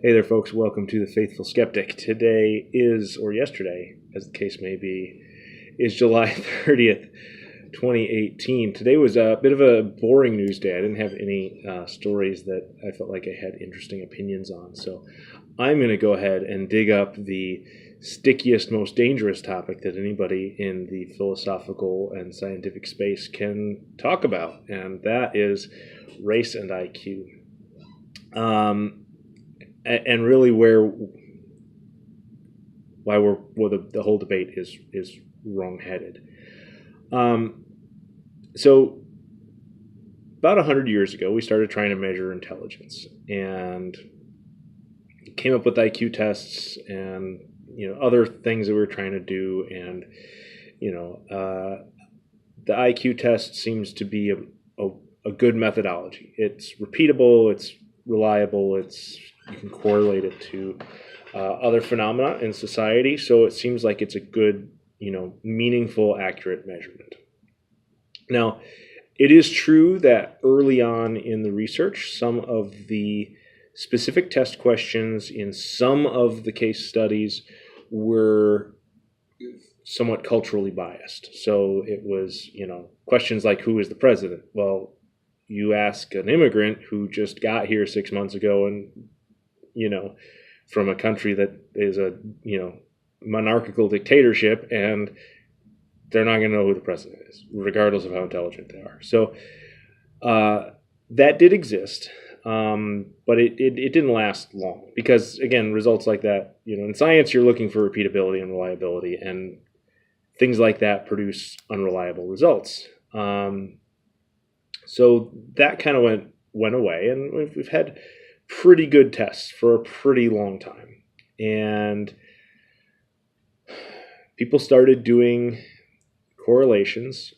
Hey there, folks. Welcome to The Faithful Skeptic. Today is, or yesterday, as the case may be, is July 30th, 2018. Today was a bit of a boring news day. I didn't have any stories that I felt like I had interesting opinions on. So I'm going to go ahead and dig up the stickiest, most dangerous topic that anybody in the philosophical and scientific space can talk about, and that is race and IQ. And really the whole debate is wrong-headed. So about 100 years ago, we started trying to measure intelligence and came up with IQ tests and other things that we were trying to do. And the IQ test seems to be a good methodology. It's repeatable. It's reliable. You can correlate it to other phenomena in society, so it seems like it's a good, meaningful, accurate measurement. Now, it is true that early on in the research, some of the specific test questions in some of the case studies were somewhat culturally biased. So it was, questions like, who is the president? Well, you ask an immigrant who just got here 6 months ago and from a country that is a, monarchical dictatorship, and they're not going to know who the president is, regardless of how intelligent they are. So that did exist, but it didn't last long because, again, results like that, in science, you're looking for repeatability and reliability, and things like that produce unreliable results. So that kind of went away, and we've had pretty good tests for a pretty long time. And people started doing correlations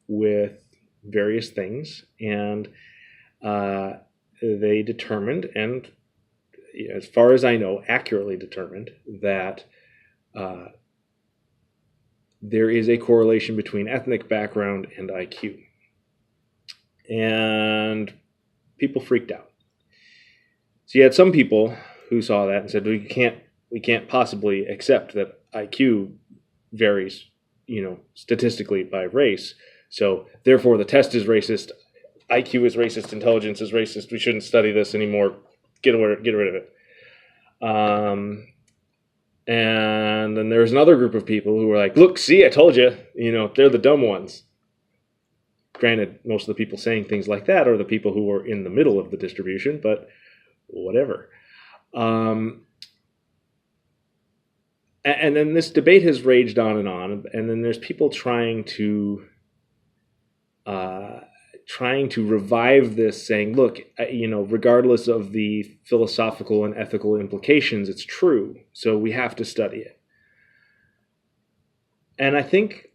with various things, and they determined, and as far as I know, accurately determined, that there is a correlation between ethnic background and IQ. And people freaked out. So you had some people who saw that and said, we can't possibly accept that IQ varies, statistically by race. So therefore the test is racist, IQ is racist, intelligence is racist. We shouldn't study this anymore. Get rid of it. And then there's another group of people who were like, look, see, I told you, they're the dumb ones. Granted, most of the people saying things like that are the people who are in the middle of the distribution, but whatever. And then this debate has raged on, and then there's people trying to revive this, saying, look, regardless of the philosophical and ethical implications, it's true, so we have to study it. And I think,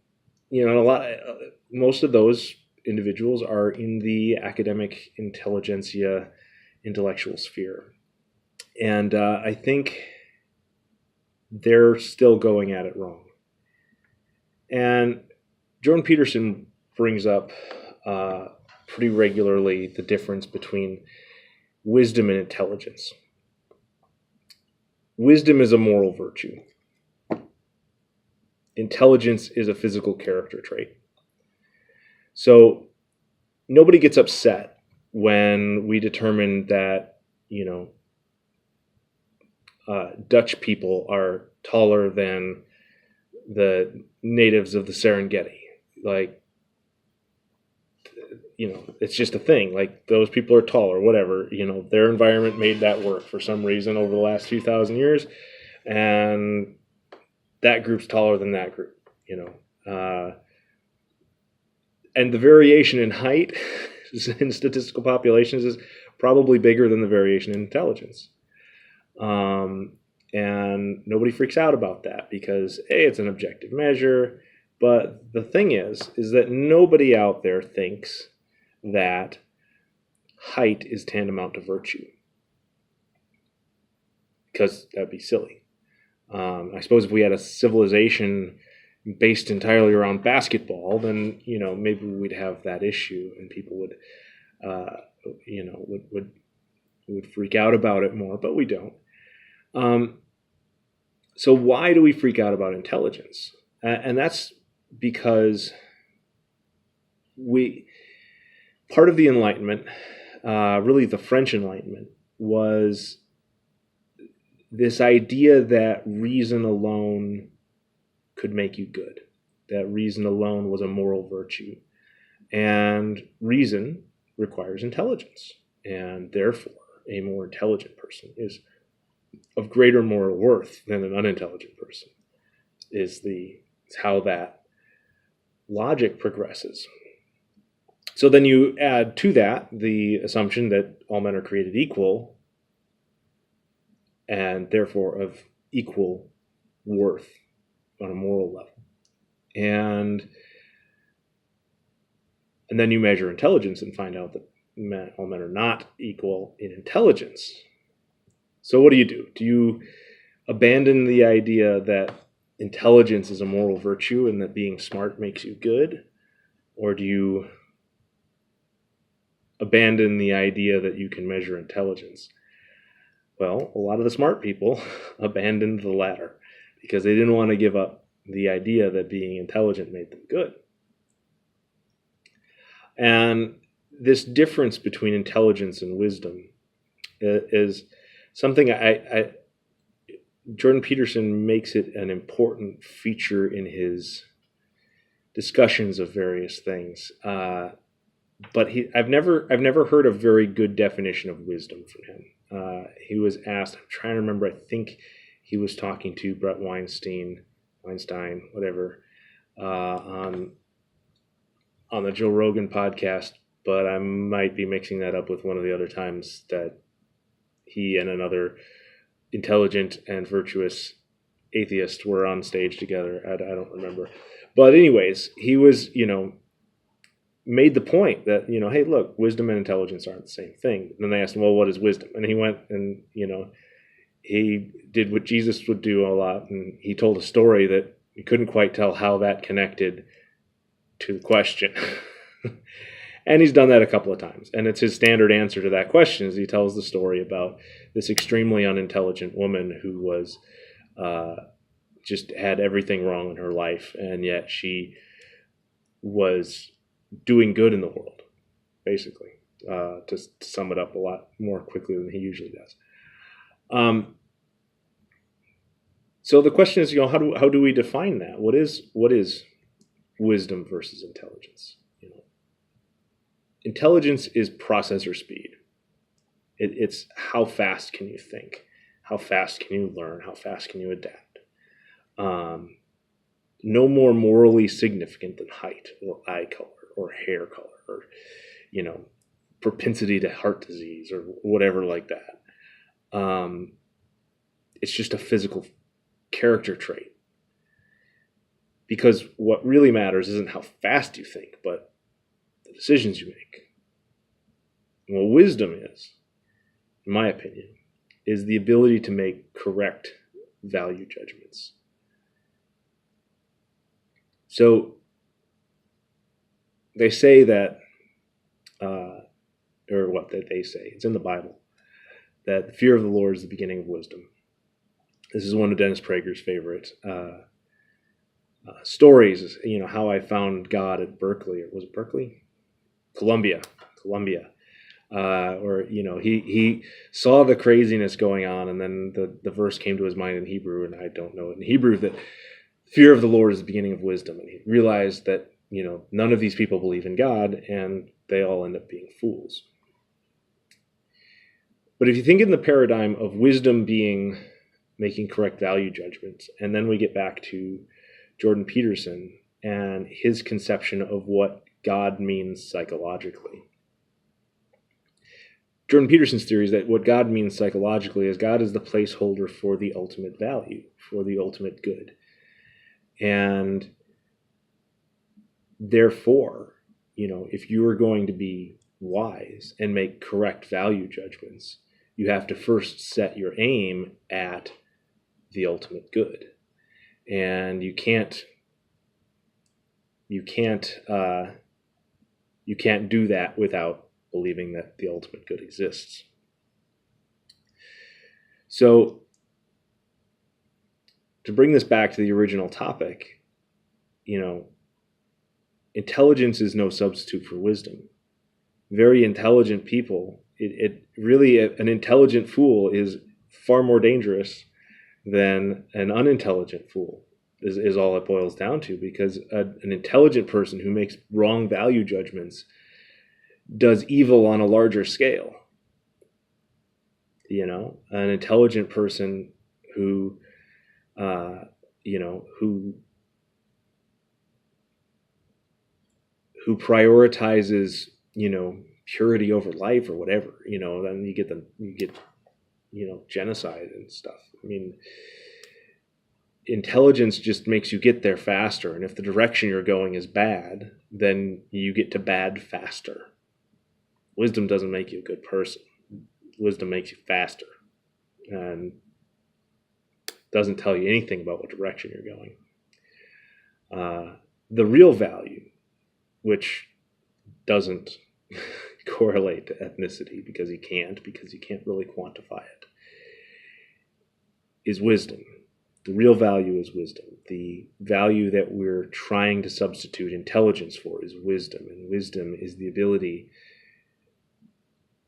most of those individuals are in the academic intelligentsia, intellectual sphere. And I think they're still going at it wrong. And Jordan Peterson brings up pretty regularly the difference between wisdom and intelligence. Wisdom is a moral virtue. Intelligence is a physical character trait. So nobody gets upset when we determine that, Dutch people are taller than the natives of the Serengeti. Like, it's just a thing. Like, those people are taller, whatever. Their environment made that work for some reason over the last 2,000 years. And that group's taller than that group, and the variation in height in statistical populations is probably bigger than the variation in intelligence. And nobody freaks out about that because, A, it's an objective measure. But the thing is that nobody out there thinks that height is tantamount to virtue, because that'd be silly. I suppose if we had a civilization based entirely around basketball, then maybe we'd have that issue, and people would We would freak out about it more, but we don't. So why do we freak out about intelligence? And that's because part of the Enlightenment, really the French Enlightenment, was this idea that reason alone could make you good, that reason alone was a moral virtue. And reason requires intelligence, and therefore a more intelligent person is of greater moral worth than an unintelligent person, is how that logic progresses. So then you add to that the assumption that all men are created equal, and therefore of equal worth on a moral level. And then you measure intelligence and find out that all men are not equal in intelligence. So what do? Do you abandon the idea that intelligence is a moral virtue and that being smart makes you good? Or do you abandon the idea that you can measure intelligence? Well, a lot of the smart people abandoned the latter because they didn't want to give up the idea that being intelligent made them good. And this difference between intelligence and wisdom is something Jordan Peterson makes it an important feature in his discussions of various things. But I've never heard a very good definition of wisdom from him. He was asked, I'm trying to remember, I think he was talking to Brett Weinstein, whatever, on the Joe Rogan podcast, but I might be mixing that up with one of the other times that he and another intelligent and virtuous atheist were on stage together. I don't remember. But anyways, he was, made the point that, hey, look, wisdom and intelligence aren't the same thing. And then they asked him, well, what is wisdom? And he went and, he did what Jesus would do a lot. And he told a story that you couldn't quite tell how that connected to the question. And he's done that a couple of times. And it's his standard answer to that question is he tells the story about this extremely unintelligent woman who was just had everything wrong in her life. And yet she was doing good in the world, basically, to sum it up a lot more quickly than he usually does. So the question is, how do we define that? What is wisdom versus intelligence? Intelligence is processor speed. It's how fast can you think? How fast can you learn? How fast can you adapt? No more morally significant than height or eye color or hair color or, propensity to heart disease or whatever like that. It's just a physical character trait. Because what really matters isn't how fast you think, but the decisions you make. And what wisdom is, in my opinion, is the ability to make correct value judgments. So they say that, they say, it's in the Bible, that the fear of the Lord is the beginning of wisdom. This is one of Dennis Prager's favorite stories, how I found God at Berkeley. Or was it Berkeley? Columbia. Or, he saw the craziness going on, and then the verse came to his mind in Hebrew, and I don't know it in Hebrew, that fear of the Lord is the beginning of wisdom. And he realized that, none of these people believe in God, and they all end up being fools. But if you think in the paradigm of wisdom being making correct value judgments, and then we get back to Jordan Peterson and his conception of what God means psychologically. Jordan Peterson's theory is that what God means psychologically is God is the placeholder for the ultimate value, for the ultimate good. And therefore, if you are going to be wise and make correct value judgments, you have to first set your aim at the ultimate good. And you can't do that without believing that the ultimate good exists. So to bring this back to the original topic, intelligence is no substitute for wisdom. Very intelligent people, an intelligent fool is far more dangerous than an unintelligent fool, is all it boils down to, because an intelligent person who makes wrong value judgments does evil on a larger scale. An intelligent person who prioritizes, purity over life or whatever, then you get genocide and stuff. I mean, intelligence just makes you get there faster. And if the direction you're going is bad, then you get to bad faster. Wisdom doesn't make you a good person. Wisdom makes you faster and doesn't tell you anything about what direction you're going. The real value, which doesn't correlate to ethnicity because you can't really quantify it, is wisdom. The real value is wisdom. The value that we're trying to substitute intelligence for is wisdom, and wisdom is the ability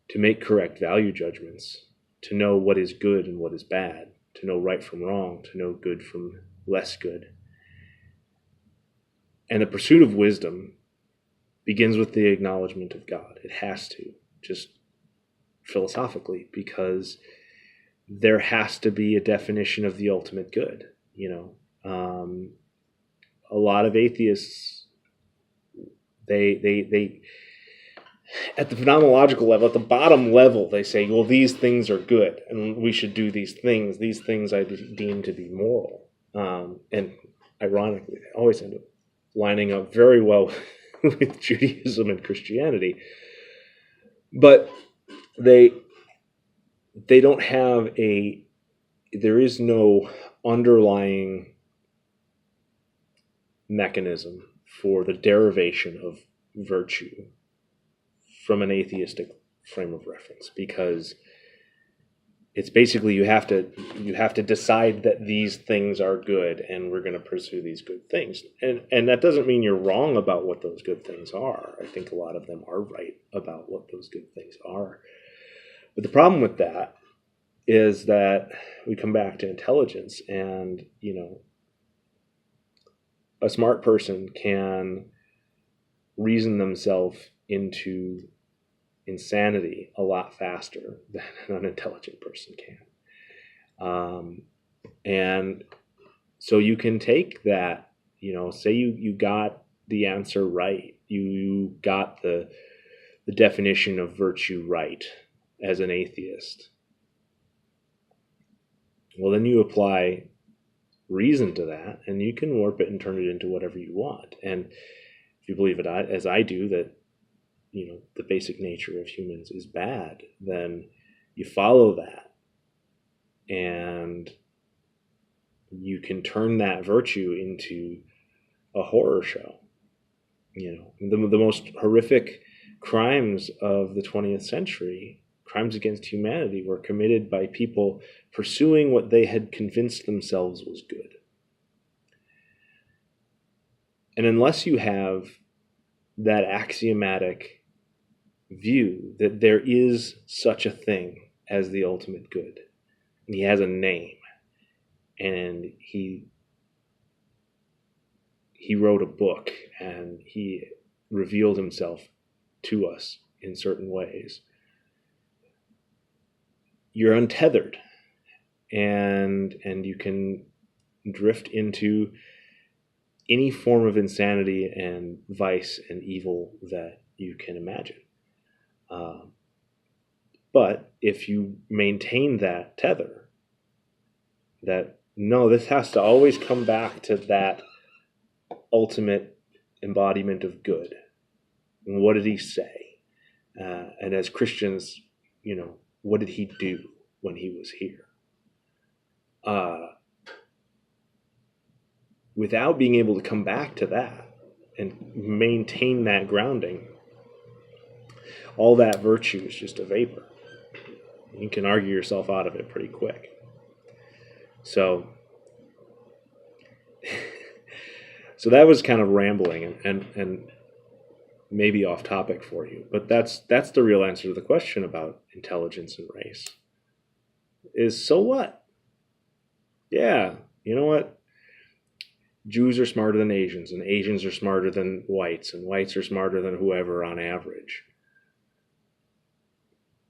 to make correct value judgments, to know what is good and what is bad, to know right from wrong, to know good from less good. And the pursuit of wisdom begins with the acknowledgement of God. It has to, just philosophically, because there has to be a definition of the ultimate good. A lot of atheists, they at the phenomenological level, at the bottom level, they say, well, these things are good and we should do these things. These things I deem to be moral. And ironically, they always end up lining up very well with Judaism and Christianity. But they don't have there is no underlying mechanism for the derivation of virtue from an atheistic frame of reference, because it's basically you have to decide that these things are good and we're going to pursue these good things. And that doesn't mean you're wrong about what those good things are. I think a lot of them are right about what those good things are. But the problem with that is that we come back to intelligence, and a smart person can reason themselves into insanity a lot faster than an unintelligent person can. And so you can take that, say you got the answer right, you got the definition of virtue right as an atheist. Well, then you apply reason to that, and you can warp it and turn it into whatever you want. And if you believe it as I do, that the basic nature of humans is bad, then you follow that, and you can turn that virtue into a horror show. The most horrific crimes of the 20th century, crimes against humanity, were committed by people pursuing what they had convinced themselves was good. And unless you have that axiomatic view that there is such a thing as the ultimate good, and he has a name, and he wrote a book, and he revealed himself to us in certain ways, you're untethered, and you can drift into any form of insanity and vice and evil that you can imagine. But if you maintain that tether, that no, this has to always come back to that ultimate embodiment of good. And what did he say? And as Christians, what did he do when he was here? Without being able to come back to that and maintain that grounding, all that virtue is just a vapor. You can argue yourself out of it pretty quick. So, so that was kind of rambling and maybe off topic for you, but that's the real answer to the question about intelligence and race. Is so what? Yeah, you know what? Jews are smarter than Asians, and Asians are smarter than whites, and whites are smarter than whoever on average.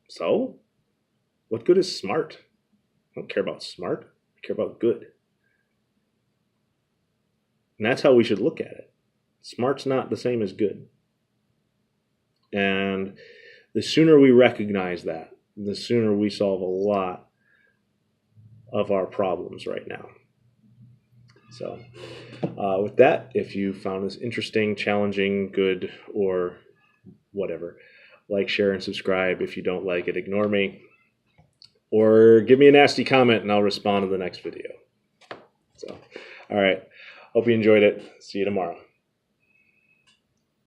So, what good is smart? I don't care about smart. I care about good. And that's how we should look at it. Smart's not the same as good. And the sooner we recognize that, the sooner we solve a lot of our problems right now. So, with that, if you found this interesting, challenging, good, or whatever, like, share, and subscribe. If you don't like it, ignore me. Or give me a nasty comment and I'll respond in the next video. So, all right. Hope you enjoyed it. See you tomorrow.